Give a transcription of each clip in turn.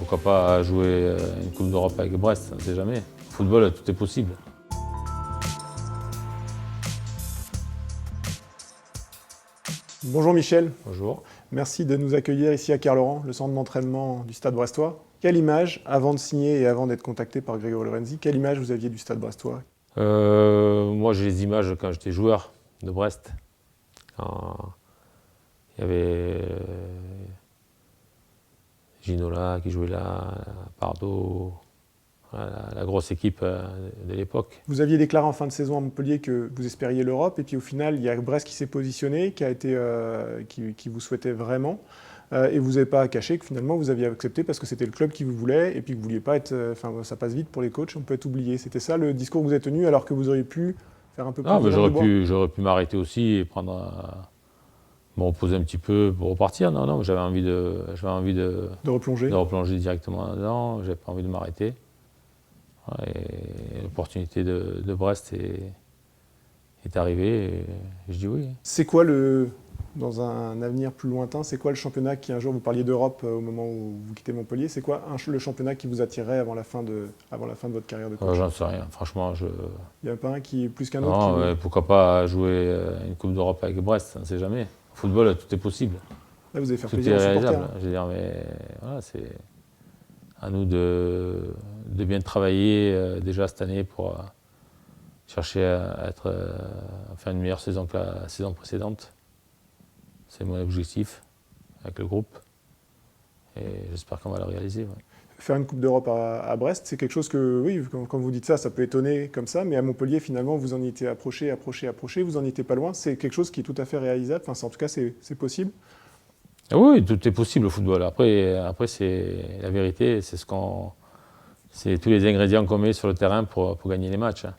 pourquoi pas jouer une Coupe d'Europe avec Brest, on ne sait jamais. Au football, tout est possible. Bonjour Michel, Bonjour. merci de nous accueillir ici à Kerlaurent, le centre d'entraînement du Stade brestois. Quelle image, avant de signer et avant d'être contacté par Grégory Lorenzi, quelle image vous aviez du Stade brestois? Moi, j'ai les images quand j'étais joueur de Brest. Quand il y avait Ginola qui jouait là, Pardo, voilà, la grosse équipe de l'époque. Vous aviez déclaré en fin de saison à Montpellier que vous espériez l'Europe, et puis au final, il y a Brest qui s'est positionné, qui vous souhaitait vraiment, et vous n'avez pas caché que finalement vous aviez accepté parce que c'était le club qui vous voulait, et puis que vous ne vouliez pas être... Enfin, ça passe vite pour les coachs, on peut être oublié. C'était ça le discours que vous avez tenu, alors que vous auriez pu faire un peu plus Ah, de mais langue de bois? j'aurais pu m'arrêter aussi et me reposer un petit peu pour repartir. Non, non, j'avais envie De replonger. de replonger directement dedans. J'avais pas envie de m'arrêter. Ouais, et l'opportunité de Brest est arrivée et je dis oui. C'est quoi dans un avenir plus lointain, c'est quoi le championnat qui un jour, vous parliez d'Europe au moment où vous quittez Montpellier, c'est quoi le championnat qui vous attirerait avant la fin de votre carrière de coach? J'en sais rien. Franchement, Il n'y en a pas un qui est plus qu'un autre non, pourquoi pas jouer une Coupe d'Europe avec Brest, on ne sait jamais. Au football, tout est possible. Là, vous allez faire Tout plaisir est aux supporters. réalisable. Je veux dire, mais voilà, c'est à nous de bien travailler déjà cette année pour chercher à faire une meilleure saison que la saison précédente. C'est mon objectif avec le groupe et j'espère qu'on va le réaliser. Ouais. Faire une Coupe d'Europe à Brest, c'est quelque chose que, oui, quand vous dites ça, ça peut étonner comme ça, mais à Montpellier, finalement, vous en y étiez approché, vous en y étiez pas loin. C'est quelque chose qui est tout à fait réalisable. Enfin, en tout cas, c'est possible. Ah oui, tout est possible au football. Après c'est la vérité, c'est tous les ingrédients qu'on met sur le terrain pour gagner les matchs. Hein.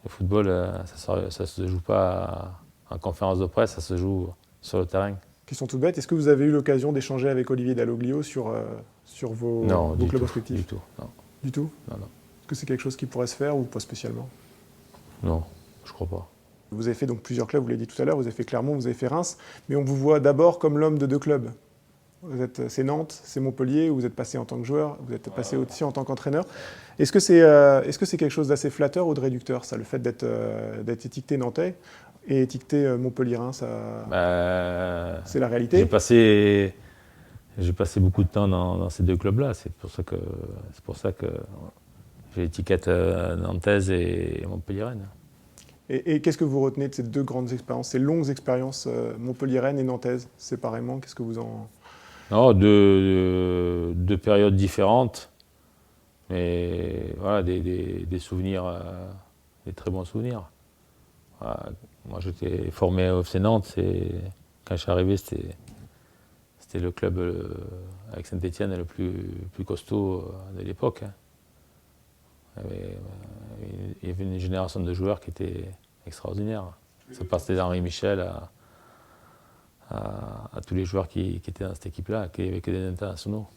Le football, ça ne se joue pas en conférence de presse, ça se joue sur le terrain. Question toute bête, est-ce que vous avez eu l'occasion d'échanger avec Olivier Dalloglio sur vos clubs respectifs? Du tout. Non. Du tout? Non, non. Est-ce que c'est quelque chose qui pourrait se faire ou pas spécialement? Non, je crois pas. Vous avez fait donc plusieurs clubs, vous l'avez dit tout à l'heure, vous avez fait Clermont, vous avez fait Reims, mais on vous voit d'abord comme l'homme de deux clubs. C'est Nantes, c'est Montpellier, où vous êtes passé en tant que joueur, vous êtes passé aussi en tant qu'entraîneur. Est-ce que c'est quelque chose d'assez flatteur ou de réducteur, ça, le fait d'être étiqueté nantais et étiqueté montpelliérain, c'est la réalité? J'ai passé beaucoup de temps dans ces deux clubs-là. C'est pour ça que j'ai l'étiquette nantaise et montpelliéraine. Et qu'est-ce que vous retenez de ces deux grandes expériences, ces longues expériences montpelliéraine et nantaise, séparément? Qu'est-ce que vous en... Non, deux périodes différentes, mais voilà, des souvenirs, des très bons souvenirs. Voilà, moi, j'étais formé au FC Nantes, et quand je suis arrivé, c'était le club avec Saint-Étienne le plus costaud de l'époque. Hein. Il y avait une génération de joueurs qui était extraordinaire. Ça passait d'Henri Michel à tous les joueurs qui étaient dans cette équipe-là, qui n'avaient que des internationaux.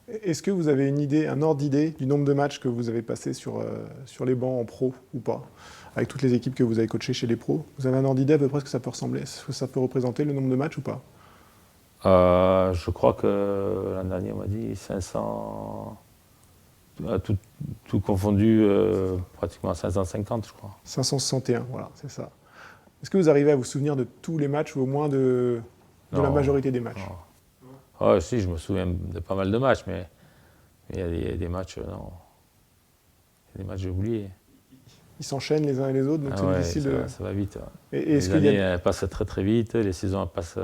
Est-ce que vous avez une idée, un ordre d'idée du nombre de matchs que vous avez passé sur les bancs en pro ou pas, avec toutes les équipes que vous avez coachées chez les pros? Vous avez un ordre d'idée à peu près ce que ça peut ressembler, ce que ça peut représenter, le nombre de matchs ou pas? Je crois que l'an dernier, on m'a dit 500, tout confondu, pratiquement 550, je crois. 561, voilà, c'est ça. Est-ce que vous arrivez à vous souvenir de tous les matchs ou au moins de la majorité des matchs? Oh, si, je me souviens de pas mal de matchs, mais il y a des matchs, non. Il y a des matchs j'ai oubliés. Ils s'enchaînent les uns et les autres, donc c'est difficile de... Ça va vite. Ouais. Est-ce les années elles passent très très vite, les saisons elles passent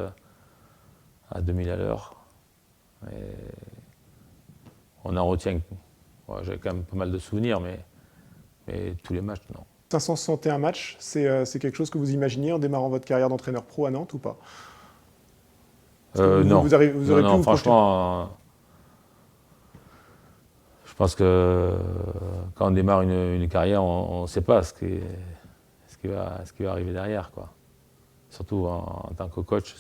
à 2000 à l'heure. On en retient. Ouais, j'ai quand même pas mal de souvenirs, mais tous les matchs, non. 561 matchs, c'est quelque chose que vous imaginiez en démarrant votre carrière d'entraîneur pro à Nantes ou pas? Non. Vous aurez pu vous franchement, je pense que quand on démarre une carrière, on ne sait pas ce qui va arriver derrière, quoi. Surtout en tant que coach,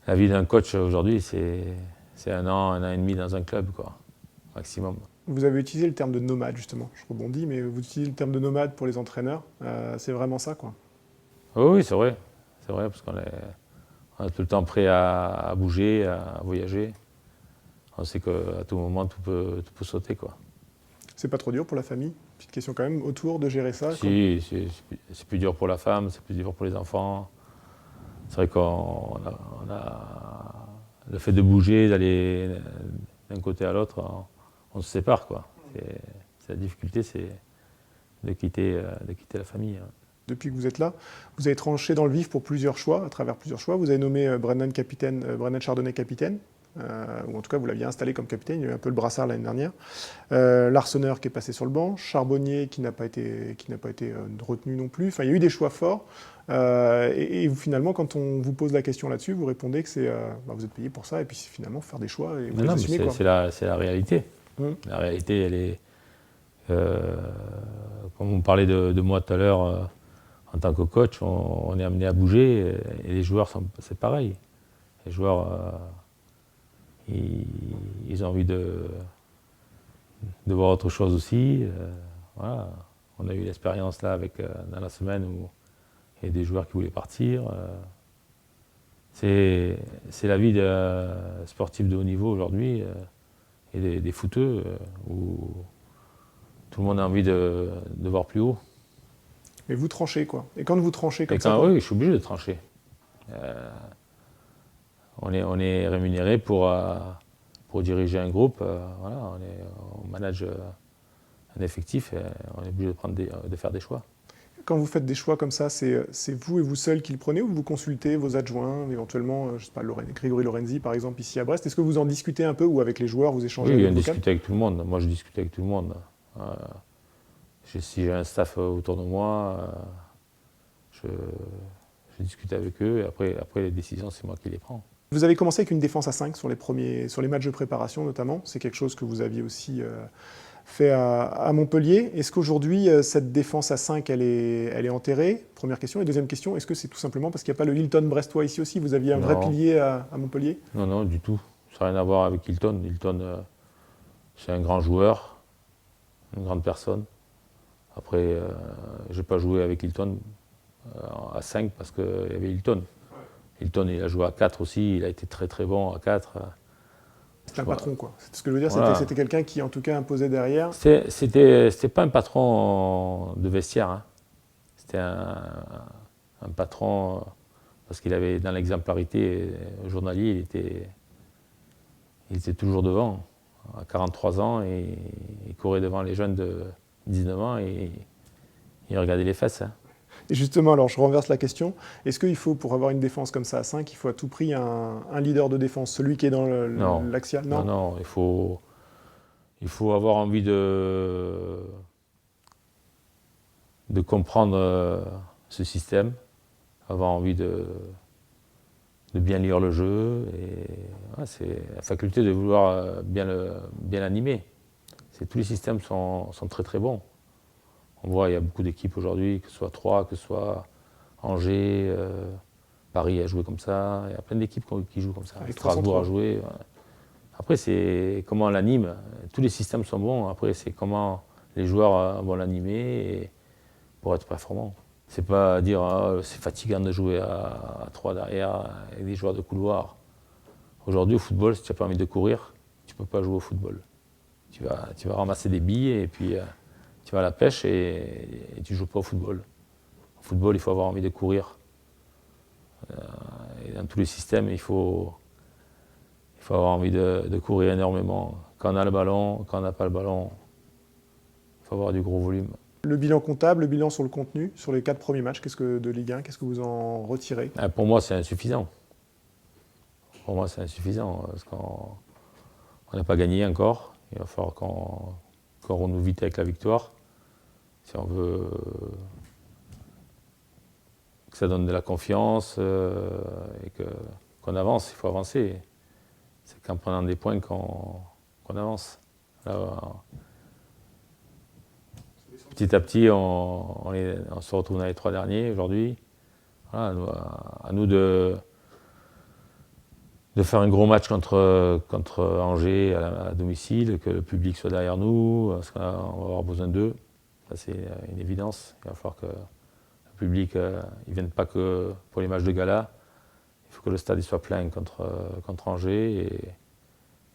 la vie d'un coach aujourd'hui, c'est un an et demi dans un club, quoi, maximum. Vous avez utilisé le terme de nomade, justement. Je rebondis, mais vous utilisez le terme de nomade pour les entraîneurs. C'est vraiment ça, quoi. Oui, c'est vrai. C'est vrai, parce On est tout le temps prêt à bouger, à voyager. On sait qu'à tout moment, tout peut sauter, quoi. C'est pas trop dur pour la famille? Petite question quand même autour de gérer ça. Si, c'est plus dur pour la femme, c'est plus dur pour les enfants. C'est vrai qu'on a le fait de bouger, d'aller d'un côté à l'autre, on se sépare, quoi. La difficulté, c'est de quitter la famille. Depuis que vous êtes là, vous avez tranché dans le vif pour plusieurs choix, à travers plusieurs choix. Vous avez nommé Brennan Chardonnay capitaine, ou en tout cas vous l'aviez installé comme capitaine, il y a eu un peu le brassard l'année dernière. L'arseneur qui est passé sur le banc, Charbonnier qui n'a pas été retenu non plus. Enfin, il y a eu des choix forts. Et finalement, quand on vous pose la question là-dessus, vous répondez que vous êtes payé pour ça, et puis finalement faire des choix et vous les assumez, quoi. C'est la réalité. La réalité, elle est... comme on parlait de moi tout à l'heure, en tant que coach, on est amené à bouger, et les joueurs, c'est pareil. Les joueurs, ils ont envie de voir autre chose aussi. Voilà. On a eu l'expérience là dans la semaine où il y a des joueurs qui voulaient partir. C'est la vie de sportif de haut niveau aujourd'hui, et des footeux, où tout le monde a envie de voir plus haut. Mais vous tranchez, quoi. Et quand vous tranchez comme ça... Oui, je suis obligé de trancher. On est rémunéré pour diriger un groupe. Voilà, on manage un effectif, et on est obligé de faire des choix. Quand vous faites des choix comme ça, c'est vous et vous seul qui le prenez, ou vous consultez vos adjoints, éventuellement, je sais pas, Grégory Lorenzi par exemple ici à Brest? Est-ce que vous en discutez un peu, ou avec les joueurs vous échangez? Oui, on discute avec tout le monde. Moi, je discute avec tout le monde. Si j'ai un staff autour de moi, je discute avec eux, et après les décisions, c'est moi qui les prends. Vous avez commencé avec une défense à 5 sur les matchs de préparation notamment. C'est quelque chose que vous aviez aussi fait à Montpellier. Est-ce qu'aujourd'hui, cette défense à 5, elle est enterrée? Première question. Et deuxième question, est-ce que c'est tout simplement parce qu'il n'y a pas le Hilton brestois ici aussi? Vous aviez un vrai pilier à Montpellier? Non, du tout. Ça n'a rien à voir avec Hilton. Hilton, c'est un grand joueur, une grande personne. Après, je n'ai pas joué avec Hilton à 5 parce qu'il y avait Hilton. Hilton, il a joué à 4 aussi, il a été très très bon à 4. C'était un patron, quoi. C'est ce que je veux dire, voilà. C'était quelqu'un qui, en tout cas, imposait derrière. C'était pas un patron de vestiaire. Hein. C'était un patron parce qu'il avait, dans l'exemplarité journalier, il était toujours devant. À 43 ans, et il courait devant les jeunes de 19 ans et il regardait les fesses. Hein. Et justement, alors je renverse la question, est-ce qu'il faut, pour avoir une défense comme ça à 5, il faut à tout prix un leader de défense, celui qui est dans l'axial? Non, il faut avoir envie de comprendre ce système, avoir envie de bien lire le jeu, et c'est la faculté de vouloir bien l'animer. Tous les systèmes sont très très bons. On voit, il y a beaucoup d'équipes aujourd'hui, que ce soit Troyes, que ce soit Angers, Paris a joué comme ça, il y a plein d'équipes qui jouent comme ça. Strasbourg a joué. Après, c'est comment on l'anime. Tous les systèmes sont bons, après c'est comment les joueurs vont l'animer pour être performants. C'est pas dire c'est fatigant de jouer à 3 derrière avec des joueurs de couloir. Aujourd'hui au football, si tu n'as pas envie de courir, tu ne peux pas jouer au football. Tu vas ramasser des billes et puis tu vas à la pêche et tu ne joues pas au football. Au football, il faut avoir envie de courir. Et dans tous les systèmes, il faut avoir envie de courir énormément. Quand on a le ballon, quand on n'a pas le ballon, il faut avoir du gros volume. Le bilan comptable, le bilan sur le contenu, sur les 4 premiers matchs de Ligue 1, qu'est-ce que vous en retirez? Pour moi, c'est insuffisant. Parce qu'on n'a pas gagné encore. Il va falloir qu'on renoue vite avec la victoire. Si on veut que ça donne de la confiance et qu'on avance, il faut avancer. C'est qu'en prenant des points qu'on avance. Alors, petit à petit, on se retrouve dans les 3 derniers aujourd'hui. Voilà, à nous de faire un gros match contre Angers à domicile, que le public soit derrière nous, parce qu'on va avoir besoin d'eux. Ça, c'est une évidence. Il va falloir que le public ne vienne pas que pour les matchs de gala, il faut que le stade il soit plein contre Angers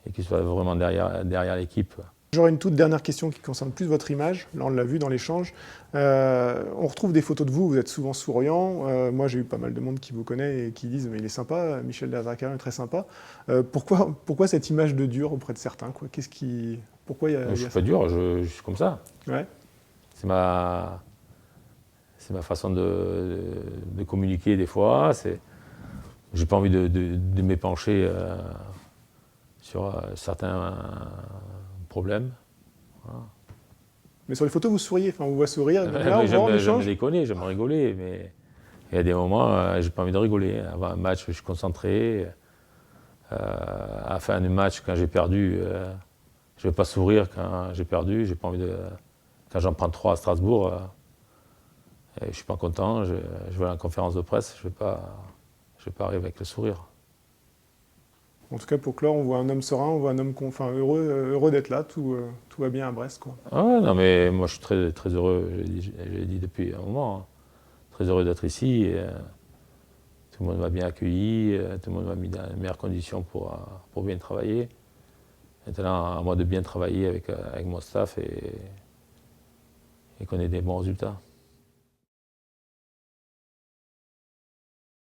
et qu'il soit vraiment derrière l'équipe. J'aurais une toute dernière question qui concerne plus votre image. Là, on l'a vu dans l'échange. On retrouve des photos de vous, vous êtes souvent souriant. Moi, j'ai eu pas mal de monde qui vous connaît et qui disent « mais il est sympa, Michel Derzakarian est très sympa ». Pourquoi cette image de dur auprès de certains, quoi? Pourquoi il y a Je ne suis pas dur, je suis comme ça. Ouais. C'est ma façon de communiquer des fois. J'ai pas envie de m'épancher sur certains problèmes. Voilà. Mais sur les photos, vous souriez, enfin, on vous voit sourire. Là, J'aime déconner, j'aime rigoler, mais il y a des moments, j'ai pas envie de rigoler. Avant un match, je suis concentré. À la fin du match, quand j'ai perdu, je vais pas sourire quand j'ai perdu. J'ai pas envie de. Quand j'en prends 3 à Strasbourg, et je suis pas content. Je vais à la conférence de presse, je vais pas arriver avec le sourire. En tout cas, pour clore, on voit un homme serein, on voit un homme heureux d'être là, tout va bien à Brest, quoi. Ah ouais, non, mais moi je suis très, très heureux, je l'ai dit depuis un moment, hein. Très heureux d'être ici. Et, tout le monde m'a bien accueilli, tout le monde m'a mis dans les meilleures conditions pour bien travailler. Maintenant, à moi de bien travailler avec mon staff et qu'on ait des bons résultats.